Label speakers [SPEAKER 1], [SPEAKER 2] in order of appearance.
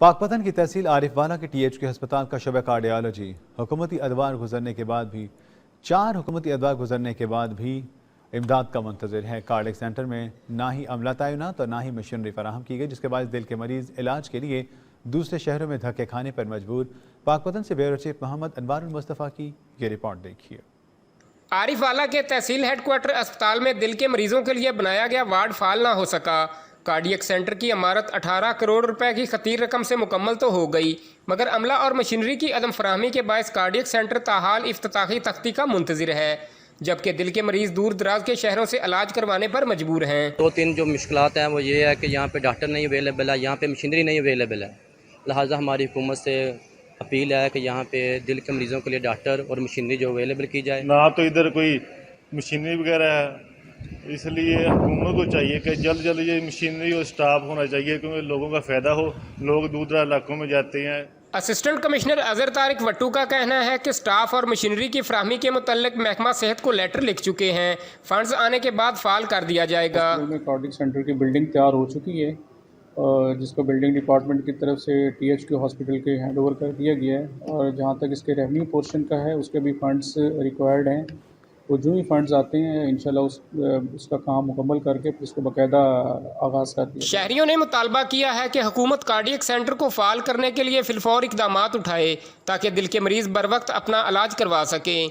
[SPEAKER 1] पाकपतन की तहसील आरिफवाला के THQ अस्पताल का शोबा कार्डियोलॉजी हुकूमती अदवार गुजरने के बाद भी 4 हुकूमती अदवार गुजरने के बाद भी इमदाद का मुंतज़िर है। कार्डियक सेंटर में ना ही अमला तैनात और ना ही मशीनरी फराहम की गई, जिसके बाद दिल के मरीज इलाज के लिए दूसरे शहरों में धक्के खाने पर मजबूर। पाकपतन से ब्यूरो चीफ मोहम्मद अनवारुल मुस्तफ़ा की ये रिपोर्ट देखिए।
[SPEAKER 2] आरिफवाला के तहसील हेडक्वार्टर अस्पताल में दिल के मरीजों के लिए बनाया गया वार्ड फाल ना हो सका। कार्डियक सेंटर की इमारत 18 करोड़ रुपए की खतीर रकम से मुकम्मल तो हो गई, मगर अमला और मशीनरी की अदम फराहमी के बायस कार्डियक सेंटर ताहाल इफ्तिताही तख्ती का मुंतज़िर है, जबकि दिल के मरीज दूर दराज के शहरों से इलाज करवाने पर मजबूर हैं।
[SPEAKER 3] 2-3 जो मुश्किलात हैं वो ये है कि यहाँ पे डॉक्टर नहीं अवेलेबल है, यहाँ पे मशीनरी नहीं अवेलेबल है। लिहाजा हमारी हुकूमत से अपील है कि यहाँ पे दिल के मरीज़ों के लिए डॉक्टर और मशीनरी जो अवेलेबल की जाए।
[SPEAKER 4] ना तो इधर कोई मशीनरी वगैरह है, इसलिए हुकूमत को चाहिए कि जल्द जल्द ये मशीनरी और स्टाफ होना चाहिए, क्योंकि लोगों का फ़ायदा हो। लोग दूर दराज इलाकों में जाते हैं।
[SPEAKER 2] असिस्टेंट कमिश्नर अजहर तारिक वट्टू का कहना है कि स्टाफ और मशीनरी की फ्राहमी के मुतल्लिक महकमा सेहत को लेटर लिख चुके हैं, फंड्स आने के बाद फाल कर दिया जाएगा।
[SPEAKER 5] में कार्डियक सेंटर की बिल्डिंग तैयार हो चुकी है, जिसको बिल्डिंग डिपार्टमेंट की तरफ से THQ हॉस्पिटल के हैंड ओवर कर दिया गया है। और जहाँ तक इसके रेवेन्यू पोर्शन का है, उसके भी फंड्स रिक्वायर्ड हैं। वो जो ही फंड्स आते हैं इंशाल्लाह उसका काम मुकम्मल करके फिर इसको बाकायदा आगाज़ कर दिया।
[SPEAKER 2] शहरियों ने मुतालबा किया है कि हुकूमत कार्डियक सेंटर को फाल करने के लिए फिलफौर इकदामात उठाए ताकि दिल के मरीज बर वक्त अपना इलाज करवा सकें।